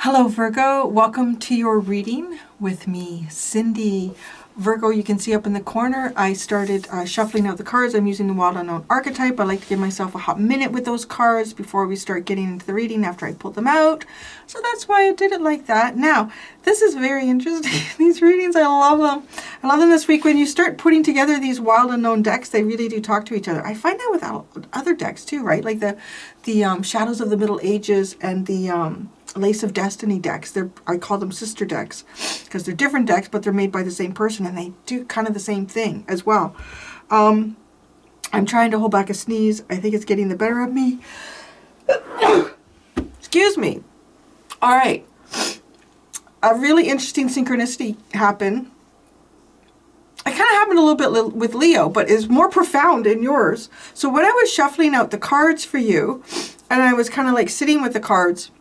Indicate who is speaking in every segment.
Speaker 1: Hello Virgo, welcome to your reading with me, Cindy. Virgo, you can see up in the corner, I started shuffling out the cards. I'm using the Wild Unknown archetype. I like to give myself a hot minute with those cards before we start getting into the reading after I pull them out. So that's why I did it like that. Now, this is very interesting. These readings, I love them. I love them this week. When you start putting together these Wild Unknown decks, they really do talk to each other. I find that with other decks too, right? Like the Shadows of the Middle Ages and the Lace of Destiny decks. I call them sister decks because they're different decks, but they're made by the same person and they do kind of the same thing as well. I'm trying to hold back a sneeze. I think it's getting the better of me. Excuse me. All right. A really interesting synchronicity happened. It kind of happened a little bit with Leo, but is more profound in yours. So when I was shuffling out the cards for you, and I was kind of like sitting with the cards,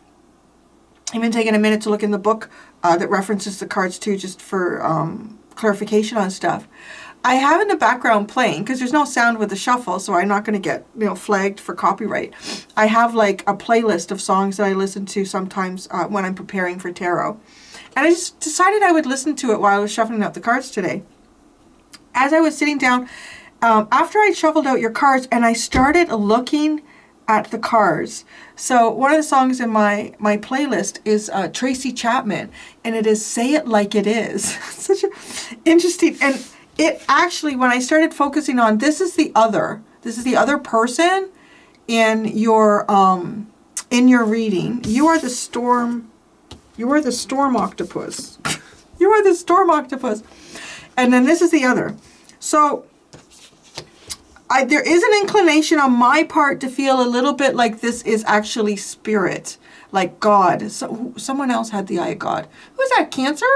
Speaker 1: even taking a minute to look in the book that references the cards too, just for clarification on stuff. I have in the background playing, because there's no sound with the shuffle, so I'm not going to get flagged for copyright. I have like a playlist of songs that I listen to sometimes when I'm preparing for tarot. And I just decided I would listen to it while I was shuffling out the cards today. As I was sitting down, after I shuffled out your cards and I started looking at the cards. So one of the songs in my playlist is Tracy Chapman, and it is Say It Like It Is. Such a interesting, and it actually, when I started focusing on, this is the other person in your reading. You are the storm octopus. You are the storm octopus. And then this is the other. So there is an inclination on my part to feel a little bit like this is actually spirit, like God. So someone else had the eye of God. Who's that? Cancer?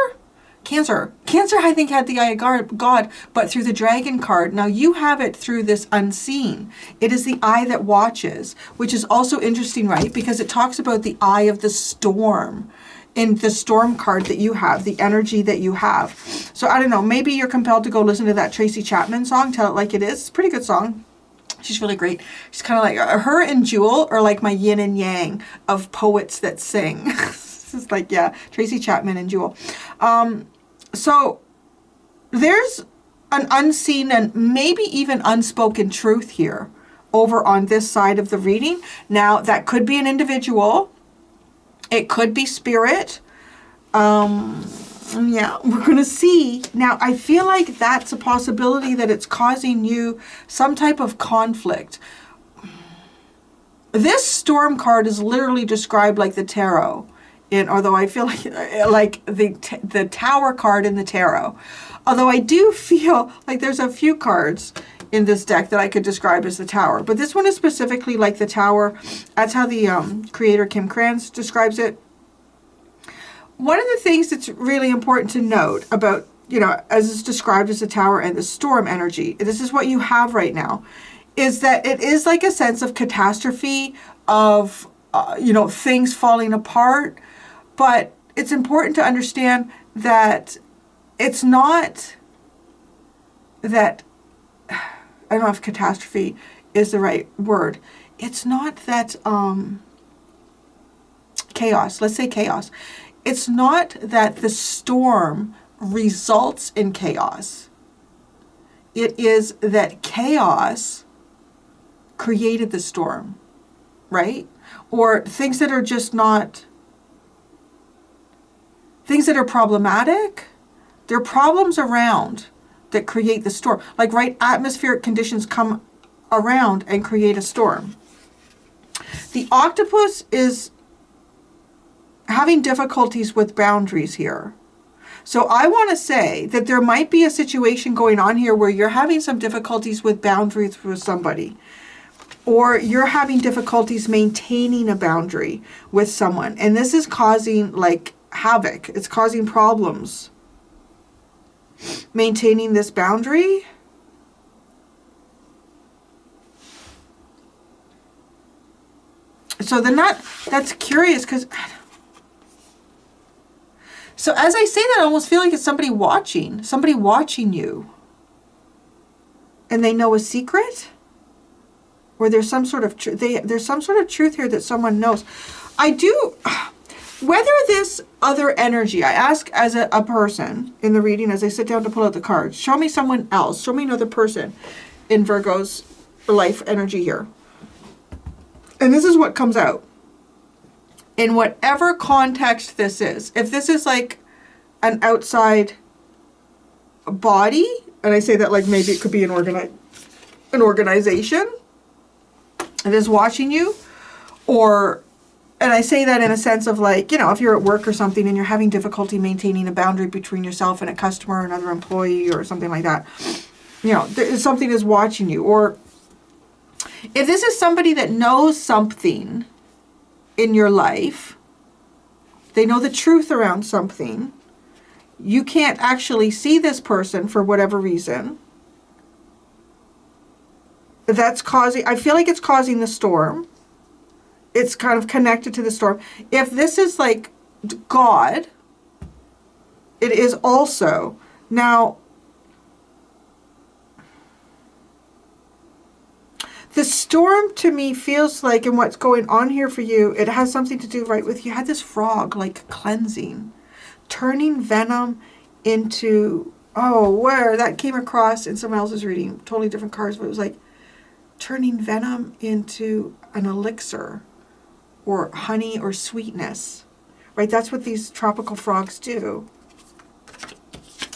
Speaker 1: Cancer, I think, had the eye of God, but through the dragon card. Now you have it through this unseen. It is the eye that watches, which is also interesting, right? Because it talks about the eye of the storm in the storm card that you have, the energy that you have. So I don't know, maybe you're compelled to go listen to that Tracy Chapman song, Tell It Like It Is. It's a pretty good song. She's really great. She's kind of like, her and Jewel are like my yin and yang of poets that sing. It's just like, yeah, Tracy Chapman and Jewel. So there's an unseen and maybe even unspoken truth here over on this side of the reading. Now that could be an individual. It could be spirit. Yeah, we're going to see. Now, I feel like that's a possibility that it's causing you some type of conflict. This storm card is literally described like the tarot. Although I feel like the tower card in the tarot. Although I do feel like there's a few cards in this deck that I could describe as the tower. But this one is specifically like the tower. That's how the creator Kim Krans describes it. One of the things that's really important to note about, as it's described as the tower and the storm energy, this is what you have right now, is that it is like a sense of catastrophe, of, things falling apart. But it's important to understand that it's not that, I don't know if catastrophe is the right word. It's not that chaos. Let's say chaos. It's not that the storm results in chaos. It is that chaos created the storm, right? Or things that are just not, things that are problematic. There are problems around that create the storm. Like, right, atmospheric conditions come around and create a storm. The octopus is having difficulties with boundaries here. So I want to say that there might be a situation going on here where you're having some difficulties with boundaries with somebody. Or you're having difficulties maintaining a boundary with someone. And this is causing like havoc. It's causing problems. Maintaining this boundary. So then that's curious because, so as I say that, I almost feel like it's somebody watching you. And they know a secret? Or there's some sort of there's some sort of truth here that someone knows. I do, whether this other energy, I ask as a person in the reading, as I sit down to pull out the cards, show me someone else, show me another person in Virgo's life energy here. And this is what comes out. In whatever context this is, if this is like an outside body, and I say that like maybe it could be an organization that is watching you, or, and I say that in a sense of like, you know, if you're at work or something and you're having difficulty maintaining a boundary between yourself and a customer or another employee or something like that, you know, something is watching you. Or if this is somebody that knows something in your life, they know the truth around something, you can't actually see this person for whatever reason. That's causing, I feel like it's causing the storm. It's kind of connected to the storm. If this is like God, it is also. Now, the storm to me feels like, and what's going on here for you, it has something to do right with, you had this frog like cleansing, turning venom into, oh, where that came across in someone else's reading, totally different cards, but it was like turning venom into an elixir or honey or sweetness, right? That's what these tropical frogs do.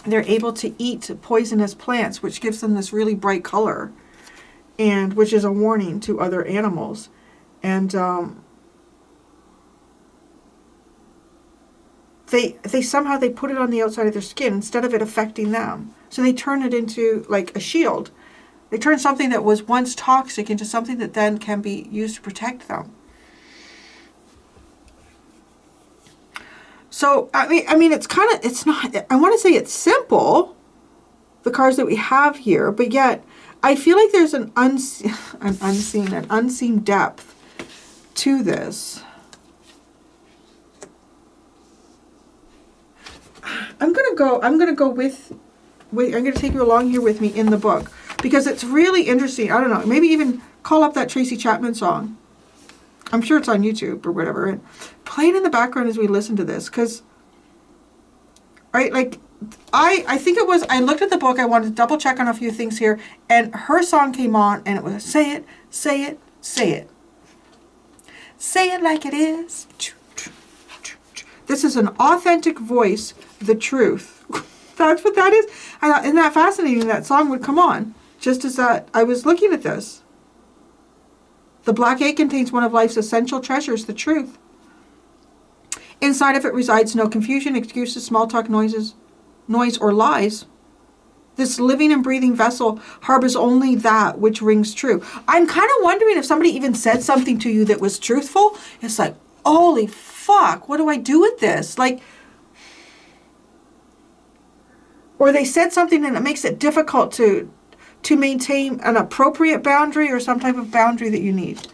Speaker 1: They're able to eat poisonous plants, which gives them this really bright color, and which is a warning to other animals. And they somehow they put it on the outside of their skin instead of it affecting them. So they turn it into like a shield. They turn something that was once toxic into something that then can be used to protect them. So, I mean, it's kind of, it's not, I want to say it's simple, the cards that we have here, but yet I feel like there's an unseen depth to this. I'm going to go with, I'm going to take you along here with me in the book, because it's really interesting. I don't know, maybe even call up that Tracy Chapman song. I'm sure it's on YouTube or whatever, and play it in the background as we listen to this, because, right, like, I think it was, I looked at the book, I wanted to double check on a few things here, and her song came on, and it was, say it, say it, say it. Say it like it is. This is an authentic voice, the truth. That's what that is. I thought, isn't that fascinating? That song would come on just as that I was looking at this. The black egg contains one of life's essential treasures, the truth. Inside of it resides no confusion, excuses, small talk, noise, or lies. This living and breathing vessel harbors only that which rings true. I'm kind of wondering if somebody even said something to you that was truthful. It's like, holy fuck, what do I do with this? Like, or they said something and it makes it difficult to maintain an appropriate boundary or some type of boundary that you need.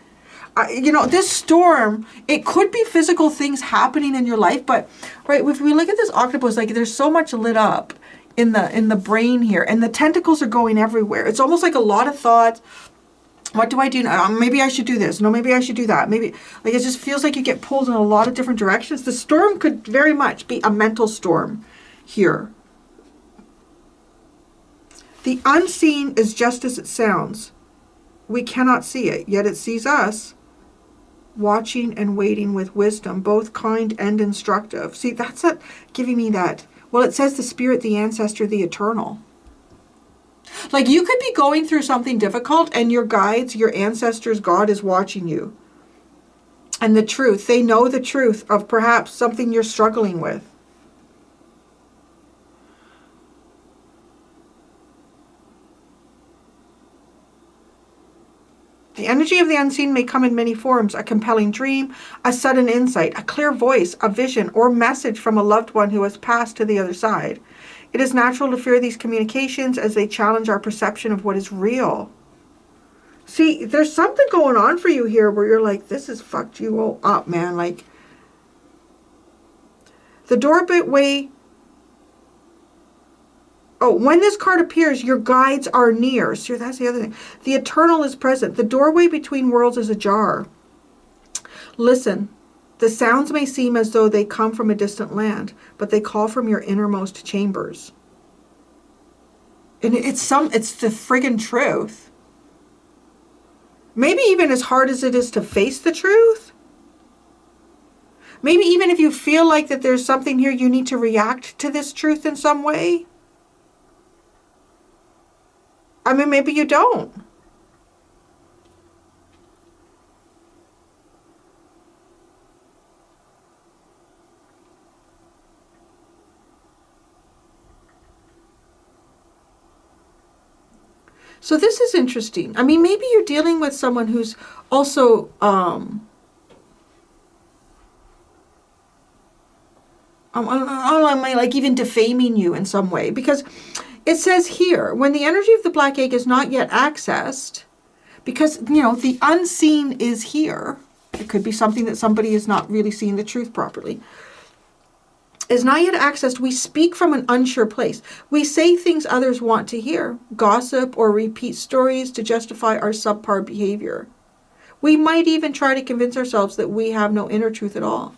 Speaker 1: You know, this storm, it could be physical things happening in your life, but right, if we look at this octopus, like there's so much lit up in the brain here, and the tentacles are going everywhere. It's almost like a lot of thoughts. What do I do now? Maybe I should do this. No, maybe I should do that. Maybe, like, it just feels like you get pulled in a lot of different directions. The storm could very much be a mental storm here. The unseen is just as it sounds. We cannot see it, yet it sees us, watching and waiting with wisdom, both kind and instructive. See, that's it, giving me that. Well, it says the spirit, the ancestor, the eternal. Like, you could be going through something difficult and your guides, your ancestors, God is watching you. And the truth, they know the truth of perhaps something you're struggling with. The energy of the unseen may come in many forms: a compelling dream, a sudden insight, a clear voice, a vision, or message from a loved one who has passed to the other side. It is natural to fear these communications as they challenge our perception of what is real. See, there's something going on for you here where you're like, this has fucked you all up, man. Like, the doorway. Oh, when this card appears, your guides are near. So that's the other thing. The eternal is present. The doorway between worlds is ajar. Listen. The sounds may seem as though they come from a distant land, but they call from your innermost chambers. And it's the friggin' truth. Maybe even as hard as it is to face the truth, maybe even if you feel like that there's something here, you need to react to this truth in some way. I mean, maybe you don't. So this is interesting. I mean, maybe you're dealing with someone who's also like even defaming you in some way, because it says here, when the energy of the black egg is not yet accessed, because, you know, the unseen is here. It could be something that somebody is not really seeing the truth properly. Is not yet accessed, we speak from an unsure place. We say things others want to hear, gossip or repeat stories to justify our subpar behavior. We might even try to convince ourselves that we have no inner truth at all.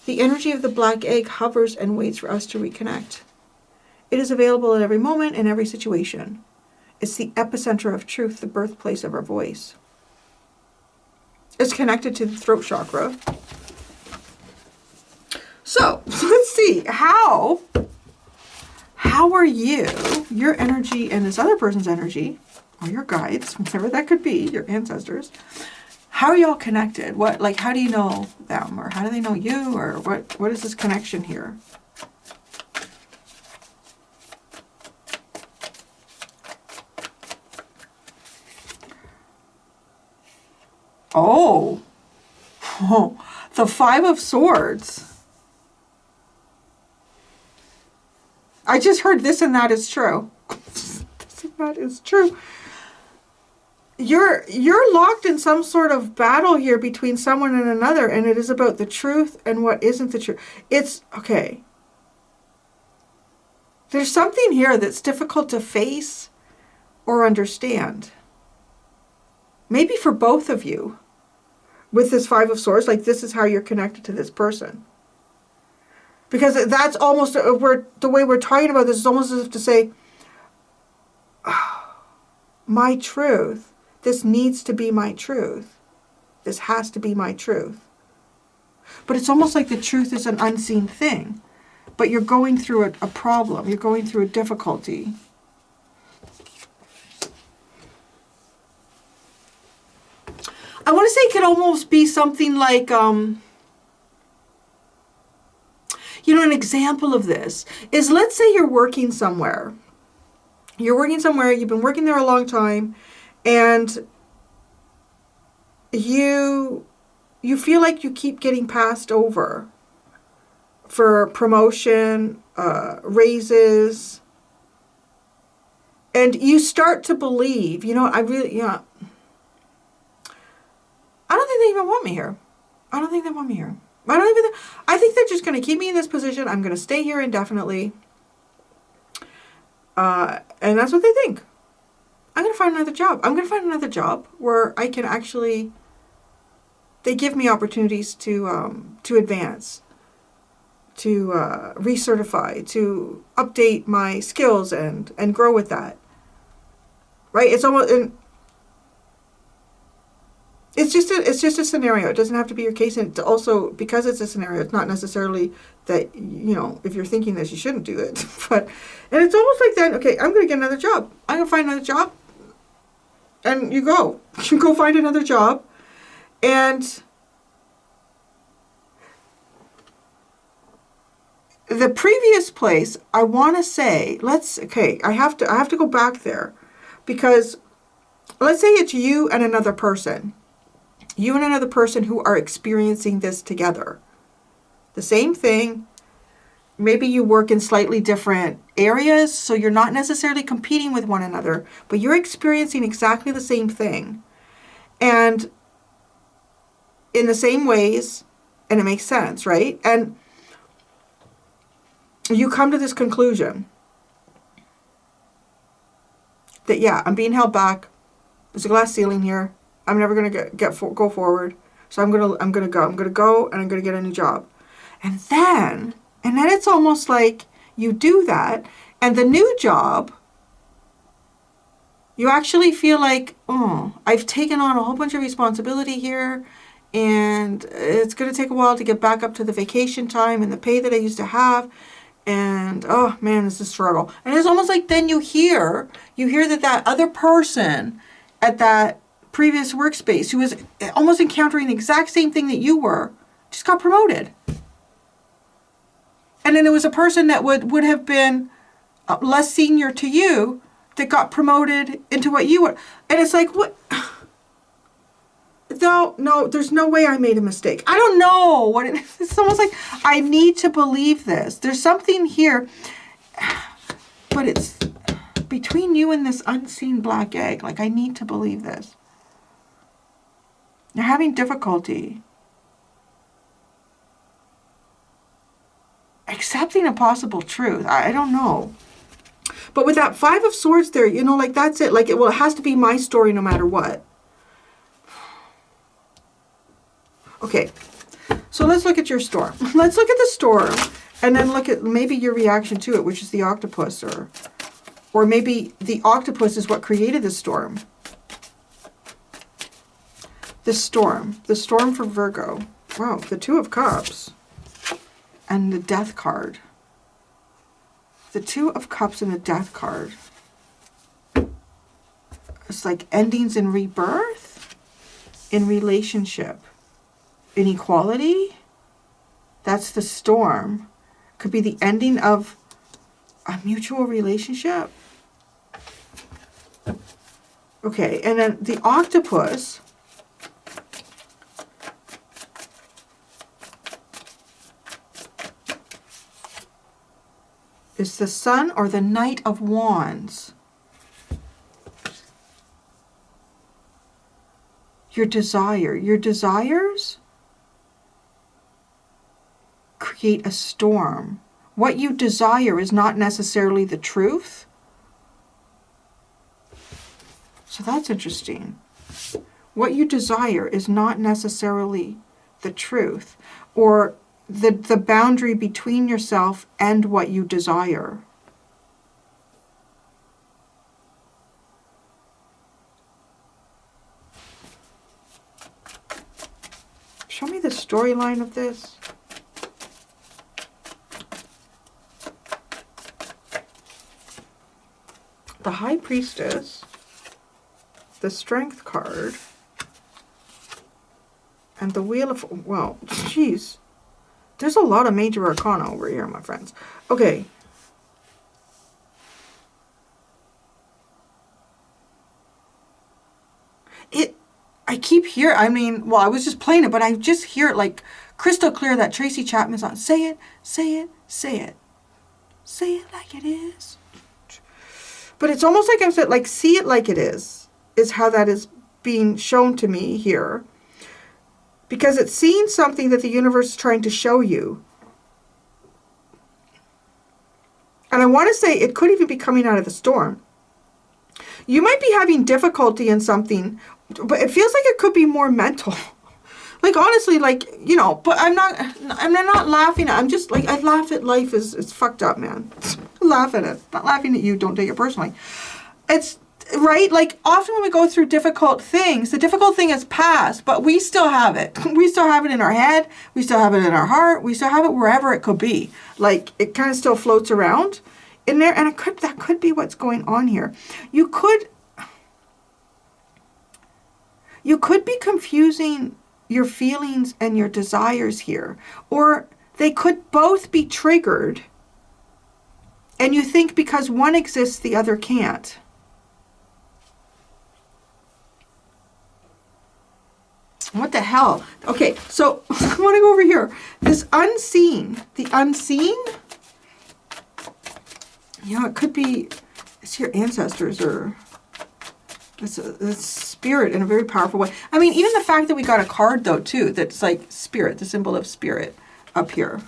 Speaker 1: The energy of the black egg hovers and waits for us to reconnect. It is available at every moment in every situation. It's the epicenter of truth, the birthplace of our voice. It's connected to the throat chakra. So let's see, how are you, your energy and this other person's energy, or your guides, whatever that could be, your ancestors, how are y'all connected? What, like, how do you know them? Or how do they know you? Or what is this connection here? Oh, the Five of Swords. I just heard this and that is true. This and that is true. You're locked in some sort of battle here between someone and another, and it is about the truth and what isn't the truth. It's, okay. There's something here that's difficult to face or understand. Maybe for both of you. With this Five of Swords, like this is how you're connected to this person. Because that's almost, the way we're talking about this is almost as if to say, oh, my truth, this needs to be my truth. This has to be my truth. But it's almost like the truth is an unseen thing. But you're going through a problem. You're going through a difficulty. I want to say it could almost be something like, you know, an example of this is, let's say you're working somewhere. You're working somewhere, you've been working there a long time, and you feel like you keep getting passed over for promotion, raises, and you start to believe, you know, I don't think they even want me here. I don't think they want me here. I think they're just going to keep me in this position. I'm going to stay here indefinitely. And that's what they think. I'm going to find another job. I'm going to find another job where I can actually, they give me opportunities to advance, to recertify, to update my skills and grow with that. Right? It's almost, it's just a scenario. It doesn't have to be your case. And it's also, because it's a scenario, it's not necessarily that, you know, if you're thinking this, you shouldn't do it. And it's almost like that, okay, I'm going to get another job. I'm going to find another job. And you go find another job. And the previous place, I want to say, I have to go back there, because let's say it's you and another person. You and another person who are experiencing this together. The same thing. Maybe you work in slightly different areas, so you're not necessarily competing with one another, but you're experiencing exactly the same thing. And in the same ways, and it makes sense, right? And you come to this conclusion that, yeah, I'm being held back. There's a glass ceiling here. I'm never going to go forward. So I'm gonna go and I'm gonna get a new job. And then it's almost like you do that, and the new job, you actually feel like, oh, I've taken on a whole bunch of responsibility here, and it's going to take a while to get back up to the vacation time and the pay that I used to have. And, oh man, it's a struggle. And it's almost like then you hear that other person at that previous workspace who was almost encountering the exact same thing that you were, just got promoted. And then it was a person that would have been less senior to you that got promoted into what you were. And it's like, what? No, there's no way I made a mistake. I don't know what it is. It's almost like I need to believe this. There's something here, but it's between you and this unseen black egg. Like, I need to believe this. You're having difficulty accepting a possible truth. I don't know. But with that Five of Swords there, you know, like that's it. Like, it has to be my story no matter what. Okay, so let's look at your storm. Let's look at the storm and then look at maybe your reaction to it, which is the octopus, or maybe the octopus is what created the storm. The storm for Virgo. Wow, the Two of Cups and the Death card. The Two of Cups and the Death card. It's like endings and rebirth in relationship. Inequality. That's the storm. Could be the ending of a mutual relationship. Okay, and then the octopus. Is the Sun or the Knight of Wands. Your desires create a storm. What you desire is not necessarily the truth. So that's interesting. What you desire is not necessarily the truth, or the boundary between yourself and what you desire. Show me the storyline of this. The High Priestess, the Strength card, and the Wheel of... Well, jeez. There's a lot of major arcana over here, my friends. Okay. I keep hearing, I mean, well, I was just playing it, but I just hear it like crystal clear that Tracy Chapman's on. Say it, say it, say it. Say it like it is. But it's almost like I'm saying, like, see it like it is how that is being shown to me here. Because it's seeing something that the universe is trying to show you. And I want to say it could even be coming out of the storm. You might be having difficulty in something, but it feels like it could be more mental. Like, honestly, like, you know, but I'm not laughing I'm just like, I laugh at life it's fucked up, man. Laugh at it. Not laughing at you, don't take it personally. It's, right? Like, often when we go through difficult things, the difficult thing is past, but we still have it. We still have it in our head. We still have it in our heart. We still have it wherever it could be. Like, it kind of still floats around in there, and that could be what's going on here. You could be confusing your feelings and your desires here, or they could both be triggered, and you think because one exists, the other can't. What the hell? Okay, so I want to go over here. This unseen, the unseen, you know, it could be, it's your ancestors, or it's spirit in a very powerful way. I mean, even the fact that we got a card, though, too, that's like spirit, the symbol of spirit up here.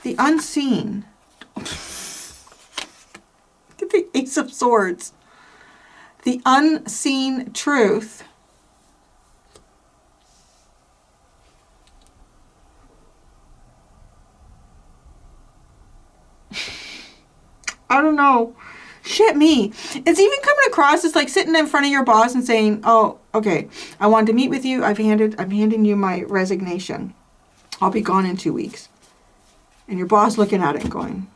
Speaker 1: The unseen. Look at the Ace of Swords. The unseen truth. I don't know. Shit me. It's even coming across as like sitting in front of your boss and saying, oh, okay, I wanted to meet with you. I'm handing you my resignation. I'll be gone in 2 weeks. And your boss looking at it and going,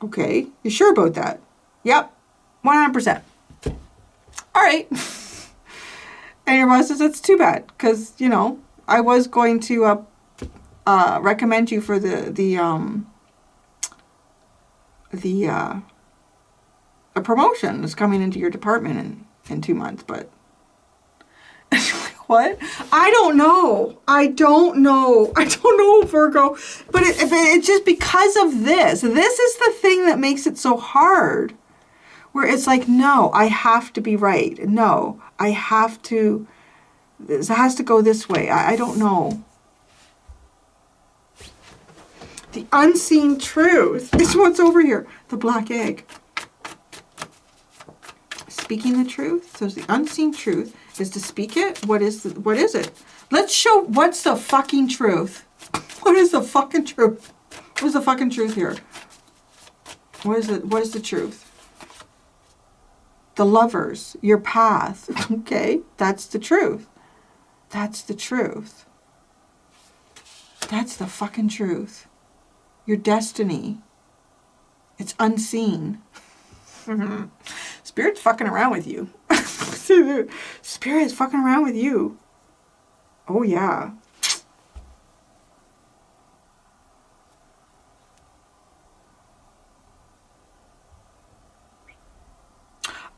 Speaker 1: okay, you sure about that? Yep, 100%. All right. And your boss says, that's too bad. Because, you know, I was going to recommend you for a promotion is coming into your department in 2 months, but what? I don't know, Virgo, but it's just because of this is the thing that makes it so hard, where it's like, no, I have to be right. No, I have to, this has to go this way. I don't know. The unseen truth is what's over here. The black egg. Speaking the truth. So the unseen truth is to speak it. What is it? Let's show what's the fucking truth. What is the fucking truth? What is the fucking truth here? What is it? What is the truth? The lovers. Your path. Okay. That's the truth. That's the truth. That's the fucking truth. Your destiny. It's unseen. Spirit's fucking around with you. Spirit is fucking around with you. Oh yeah.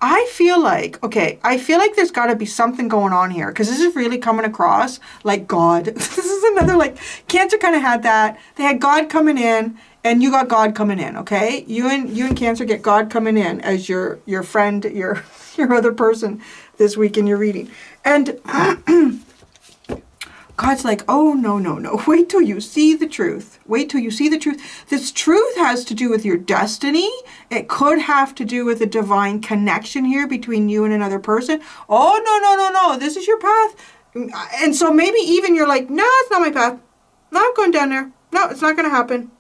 Speaker 1: I feel like there's got to be something going on here, because this is really coming across like God. This is another, like, Cancer kind of had that. They had God coming in, and you got God coming in, okay? You and Cancer get God coming in as your friend, your other person this week in your reading. And God's like, oh, no. Wait till you see the truth. Wait till you see the truth. This truth has to do with your destiny. It could have to do with a divine connection here between you and another person. Oh, no. This is your path. And so maybe even you're like, no, it's not my path. Not going down there. No, it's not going to happen.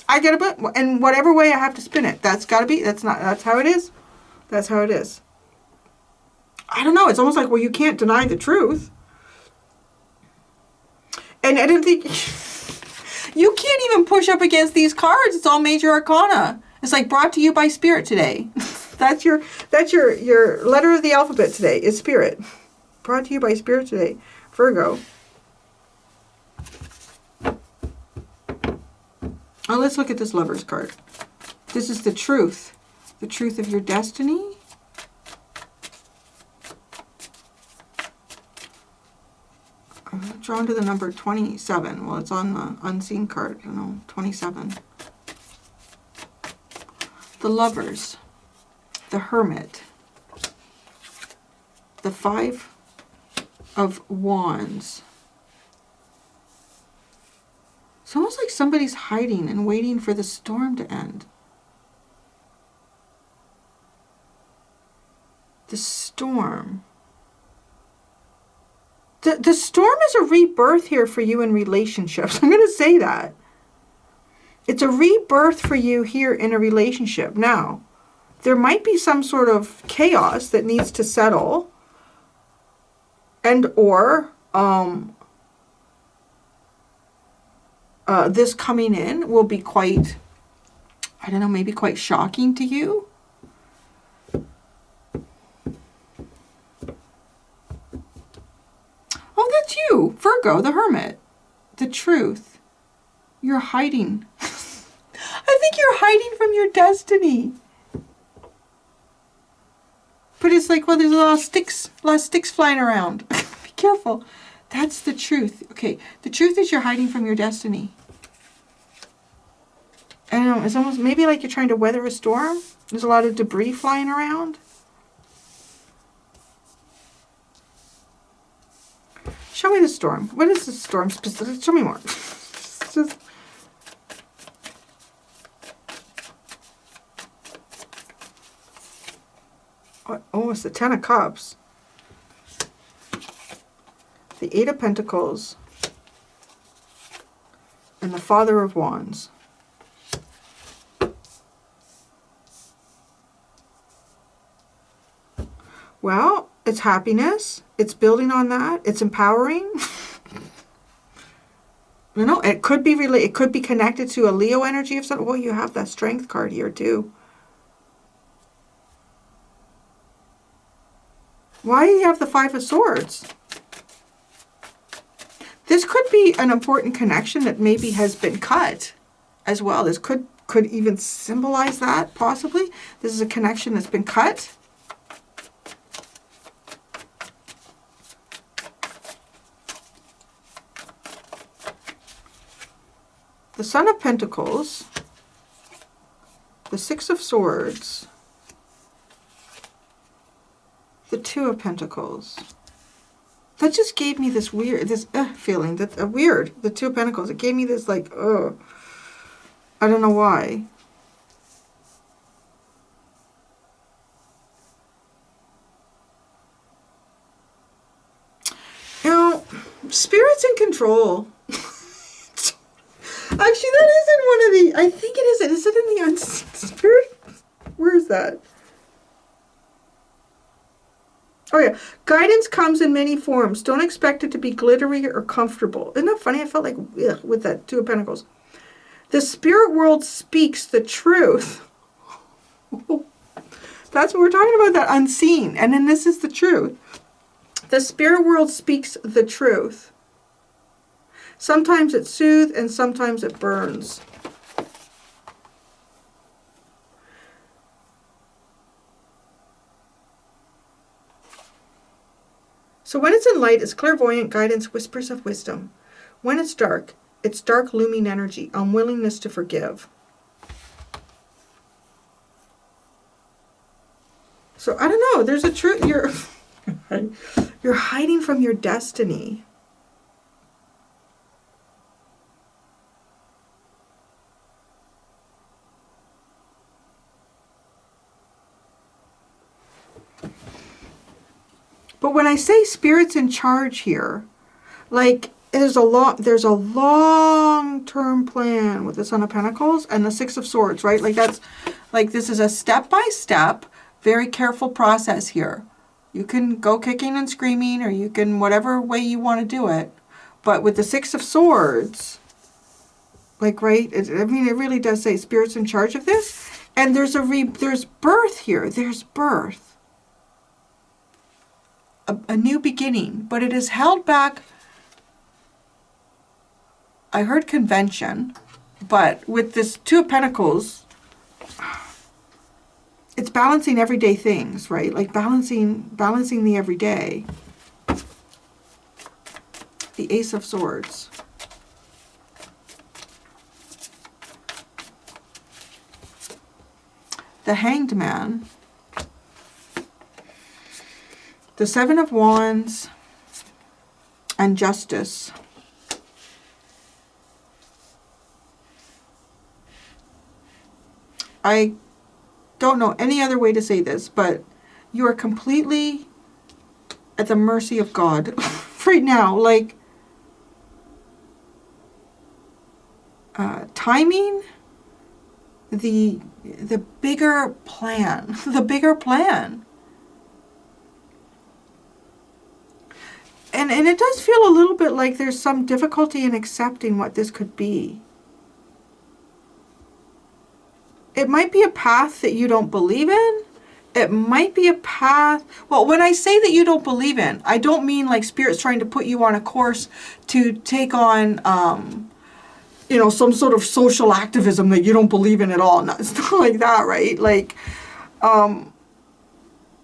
Speaker 1: I get a bit, and whatever way I have to spin it, that's how it is. That's how it is. I don't know. It's almost like, well, you can't deny the truth. And I didn't think you can't even push up against these cards. It's all major arcana. It's like brought to you by Spirit today. That's your letter of the alphabet today is Spirit. Brought to you by Spirit today, Virgo. Oh, let's look at this Lover's card. This is the truth. The truth of your destiny. I'm drawn to the number 27. Well, it's on the unseen card. 27. The Lovers. The Hermit. The Five of Wands. It's almost like somebody's hiding and waiting for the storm to end. The storm. The storm is a rebirth here for you in relationships. I'm going to say that. It's a rebirth for you here in a relationship. Now, there might be some sort of chaos that needs to settle. And or this coming in will be quite, I don't know, maybe quite shocking to you. Oh, that's you, Virgo, the Hermit. The truth. You're hiding. I think you're hiding from your destiny. But it's like, well, there's a lot of sticks flying around. Be careful. That's the truth. Okay, the truth is you're hiding from your destiny. I don't know, it's almost maybe like you're trying to weather a storm. There's a lot of debris flying around. Show me the storm. What is the storm specific? Show me more. it's the Ten of Cups, the Eight of Pentacles, and the Father of Wands. Well, it's happiness. It's building on that. It's empowering. You know, it could be it could be connected to a Leo energy of something. Well, you have that Strength card here too. Why do you have the Five of Swords? This could be an important connection that maybe has been cut as well. This could even symbolize that, possibly. This is a connection that's been cut. The Son of Pentacles, the Six of Swords, the Two of Pentacles. That just gave me this weird, feeling, that weird, the Two of Pentacles. It gave me this like, I don't know why. You know, Spirit's in control. Actually, that is in one of the, I think it is. Is it in the Unseen Spirit? Where is that? Oh yeah. Guidance comes in many forms. Don't expect it to be glittery or comfortable. Isn't that funny? I felt like, with that Two of Pentacles. The spirit world speaks the truth. That's what we're talking about, that unseen. And then this is the truth. The spirit world speaks the truth. Sometimes it soothes and sometimes it burns. So when it's in light, it's clairvoyant guidance, whispers of wisdom. When it's dark looming energy, unwillingness to forgive. So I don't know, there's a truth. You're hiding from your destiny. But when I say Spirit's in charge here, like there's a long-term plan with the Son of Pentacles and the Six of Swords, right? Like that's like this is a step-by-step, very careful process here. You can go kicking and screaming, or you can whatever way you want to do it. But with the Six of Swords, like right, I mean it really does say Spirit's in charge of this. And there's birth here. There's birth. A new beginning, but it is held back. I heard convention, but with this Two of Pentacles, it's balancing everyday things, right? Like balancing the everyday. The Ace of Swords. The Hanged Man. The Seven of Wands and Justice. I don't know any other way to say this, but you are completely at the mercy of God right now. Like, timing, the bigger plan, the bigger plan. And it does feel a little bit like there's some difficulty in accepting what this could be. It might be a path that you don't believe in. It might be a path. Well, when I say that you don't believe in, I don't mean like Spirit's trying to put you on a course to take on, you know, some sort of social activism that you don't believe in at all. No, it's not like that, right? Like,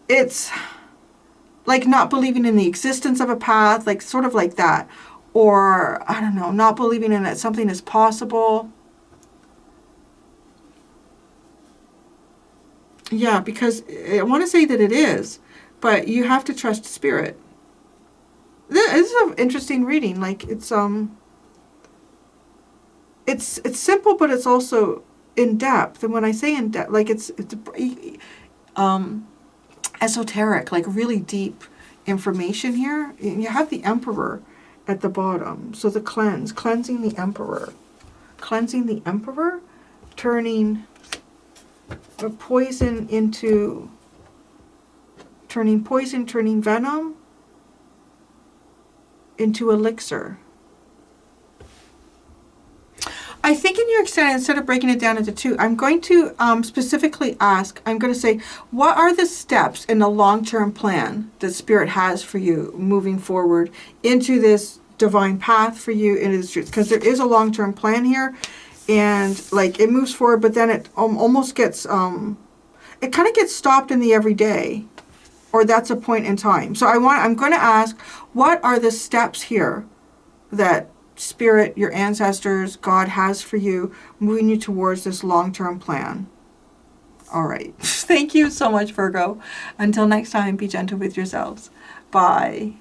Speaker 1: it's like not believing in the existence of a path, like sort of like that. Or, I don't know, not believing in that something is possible. Yeah, because I want to say that it is, but you have to trust Spirit. This is an interesting reading. Like it's simple, but it's also in depth. And when I say in depth, like it's esoteric, like really deep information here. You have the Emperor at the bottom. So the cleansing the Emperor. Cleansing the Emperor, turning poison into, turning venom into elixir. I think in your extent, instead of breaking it down into two, I'm going to specifically ask, I'm going to say, what are the steps in the long-term plan that Spirit has for you moving forward into this divine path for you, into this truth? Because there is a long-term plan here, and like it moves forward, but then it almost gets, it kind of gets stopped in the everyday, or that's a point in time. So I'm going to ask, what are the steps here that Spirit, your ancestors, God has for you, moving you towards this long-term plan? All right. Thank you so much, Virgo. Until next time, be gentle with yourselves. Bye.